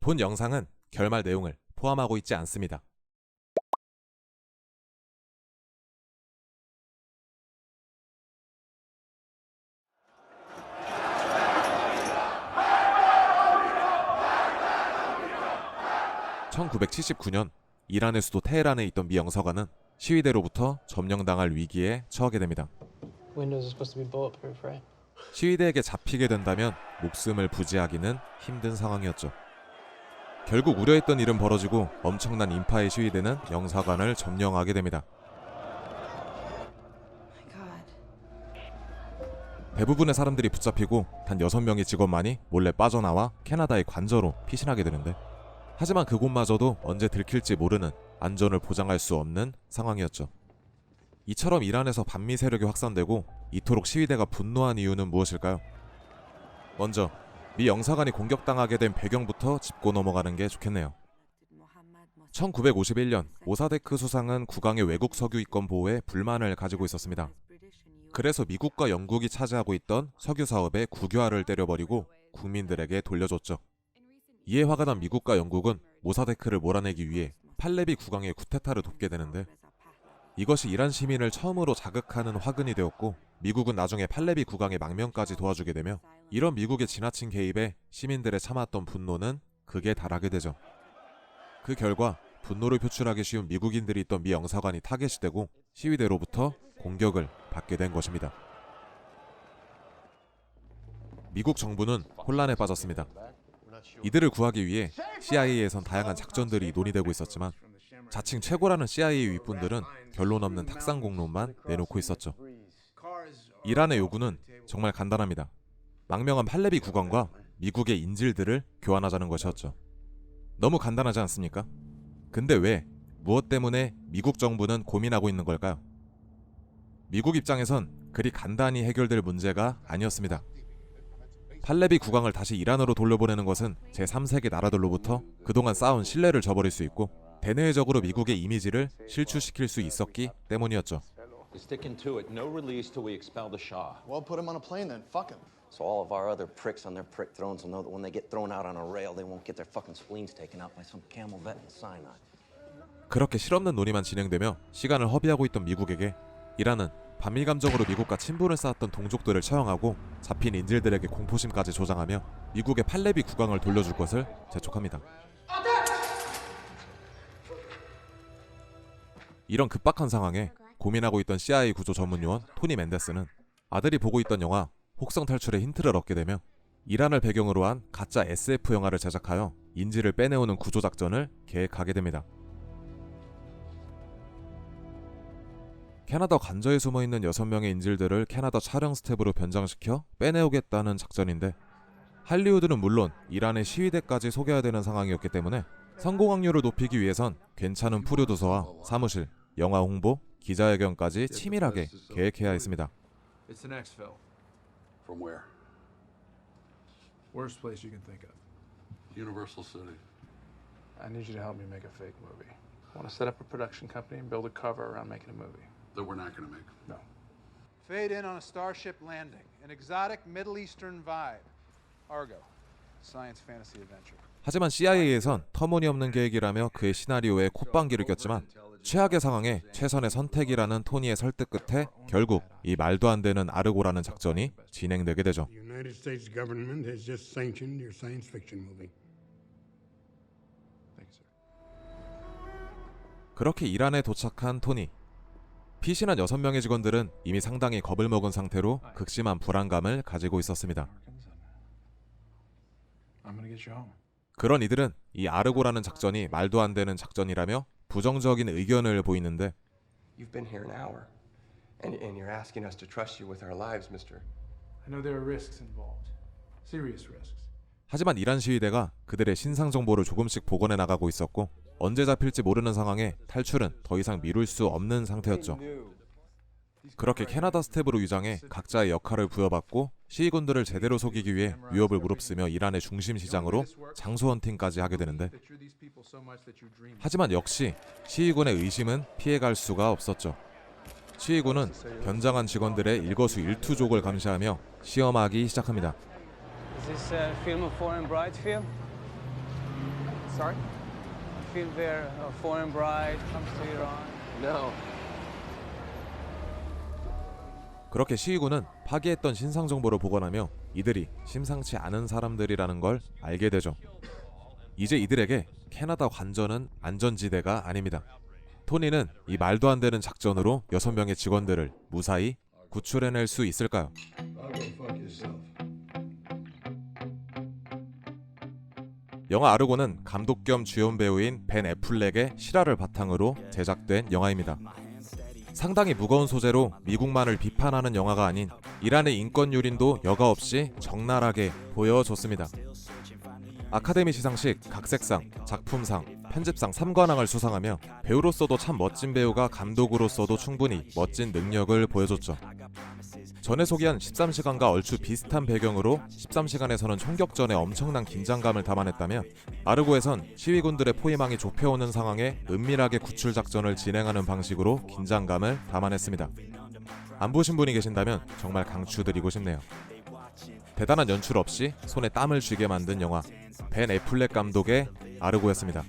본 영상은 결말 내용을 포함하고 있지 않습니다. (1979년) 이란의 수도 테헤란에 있던 미 영사관은 시위대로부터 점령당할 위기에 처하게 됩니다. 시위대에게 잡히게 된다면 목숨을 부지하기는 힘든 상황이었죠. 결국 우려했던 일은 벌어지고 엄청난 인파의 시위대는 영사관을 점령하게 됩니다. 대부분의 사람들이 붙잡히고 단 6명의 직원만이 몰래 빠져나와 캐나다의 관저로 피신하게 되는데, 하지만 그곳마저도 언제 들킬지 모르는 안전을 보장할 수 없는 상황이었죠. 이처럼 이란에서 반미 세력이 확산되고 이토록 시위대가 분노한 이유는 무엇일까요? 먼저 미 영사관이 공격당하게 된 배경부터 짚고 넘어가는 게 좋겠네요. 1951년 모사데크 수상은 국왕의 외국 석유 이권 보호에 불만을 가지고 있었습니다. 그래서 미국과 영국이 차지하고 있던 석유 사업의 국유화를 때려버리고 국민들에게 돌려줬죠. 이에 화가 난 미국과 영국은 모사데크를 몰아내기 위해 팔레비 국왕의 쿠데타를 돕게 되는데, 이것이 이란 시민을 처음으로 자극하는 화근이 되었고, 미국은 나중에 팔레비 국왕의 망명까지 도와주게 되며, 이런 미국의 지나친 개입에 시민들의 참았던 분노는 극에 달하게 되죠. 그 결과 분노를 표출하기 쉬운 미국인들이 있던 미 영사관이 타겟이 되고 시위대로부터 공격을 받게 된 것입니다. 미국 정부는 혼란에 빠졌습니다. 이들을 구하기 위해 CIA에선 다양한 작전들이 논의되고 있었지만, 자칭 최고라는 CIA 윗분들은 결론 없는 탁상 공론만 내놓고 있었죠. 이란의 요구는 정말 간단합니다. 망명한 팔레비 국왕과 미국의 인질들을 교환하자는 것이었죠. 너무 간단하지 않습니까? 근데 왜, 무엇 때문에 미국 정부는 고민하고 있는 걸까요? 미국 입장에선 그리 간단히 해결될 문제가 아니었습니다. 팔레비 국왕을 다시 이란으로 돌려보내는 것은 제3세계 나라들로부터 그동안 쌓은 신뢰를 저버릴 수 있고, 대내적으로 미국의 이미지를 실추시킬 수 있었기 때문이었죠. So all of our other pricks on their prick thrones will know that when they get thrown out on a rail, they won't get their fucking spleens taken out by some camel vet in Sinai. 그렇게 실없는 논의만 진행되며 시간을 허비하고 있던 미국에게 이란은 반미 감정으로 미국과 친분을 쌓았던 동족들을 처형하고 잡힌 인질들에게 공포심까지 조장하며 미국의 팔레비 국왕을 돌려줄 것을 재촉합니다. 이런 급박한 상황에 고민하고 있던 CIA 구조 전문요원 토니 멘데스는 아들이 보고 있던 영화 혹성 탈출의 힌트를 얻게 되며 이란을 배경으로 한 가짜 SF 영화를 제작하여 인질을 빼내오는 구조작전을 계획하게 됩니다. 캐나다 관저에 숨어있는 6명의 인질들을 캐나다 촬영 스텝으로 변장시켜 빼내오겠다는 작전인데, 할리우드는 물론 이란의 시위대까지 속여야 되는 상황이었기 때문에 성공 확률을 높이기 위해선 괜찮은 프로듀서와 사무실, 영화 홍보, 기자회견까지 치밀하게 계획해야 했습니다. From where? Worst place you can think of. Universal City. I need you to help me make a fake movie. I want to set up a production company and build a cover around making a movie. That we're not going to make. No. Fade in on a starship landing. An exotic Middle Eastern vibe. Argo. Science fantasy adventure. 하지만 CIA에선 터무니없는 계획이라며 그의 시나리오에 콧방귀를 꼈지만, 최악의 상황에 최선의 선택이라는 토니의 설득 끝에 결국 이 말도 안 되는 아르고라는 작전이 진행되게 되죠. The United States government has just sanctioned your science fiction movie. Thank you, sir. 그렇게 이란에 도착한 토니. 피신한 6명의 직원들은 이미 상당히 겁을 먹은 상태로 극심한 불안감을 가지고 있었습니다. I'm gonna get you home. 그런 이들은 이 아르고라는 작전이 말도 안 되는 작전이라며 부정적인 의견을 보이는데, You've been here an hour, and you're asking us to trust you with our lives, mister. I know there are risks involved. Serious risks. 하지만 이란 시위대가 그들의 신상 정보를 조금씩 복원해 나가고 있었고, 언제 잡힐지 모르는 상황에 탈출은 더 이상 미룰 수 없는 상태였죠. 그렇게 캐나다 스텝으로 위장해 각자의 역할을 부여받고 시위군들을 제대로 속이기 위해 위협을 무릅쓰며 이란의 중심 시장으로 장소 헌팅까지 하게 되는데, 하지만 역시 시위군의 의심은 피해갈 수가 없었죠. 시위군은 변장한 직원들의 일거수일투족을 감시하며 시험하기 시작합니다. Is this film of foreign brides film? Sorry? I feel there a foreign bride comes to Iran. No. 그렇게 시위군은 파기했던 신상 정보를 보관하며 이들이 심상치 않은 사람들이라는 걸 알게 되죠. 이제 이들에게 캐나다 관전은 안전지대가 아닙니다. 토니는 이 말도 안 되는 작전으로 6명의 직원들을 무사히 구출해낼 수 있을까요? 영화 아르고는 감독 겸 주연 배우인 벤 애플렉의 실화를 바탕으로 제작된 영화입니다. 상당히 무거운 소재로 미국만을 비판하는 영화가 아닌 이란의 인권 유린도 여과 없이 적나라하게 보여줬습니다. 아카데미 시상식 각색상, 작품상, 편집상 3관왕을 수상하며 배우로서도 참 멋진 배우가 감독으로서도 충분히 멋진 능력을 보여줬죠. 전에 소개한 13시간과 얼추 비슷한 배경으로 13시간에서는 총격전에 엄청난 긴장감을 담아냈다며 아르고에선 시위군들의 포위망이 좁혀오는 상황에 은밀하게 구출 작전을 진행하는 방식으로 긴장감을 담아냈습니다. 안 보신 분이 계신다면 정말 강추드리고 싶네요. 대단한 연출 없이 손에 땀을 쥐게 만든 영화 벤 애플렉 감독의 아르고였습니다.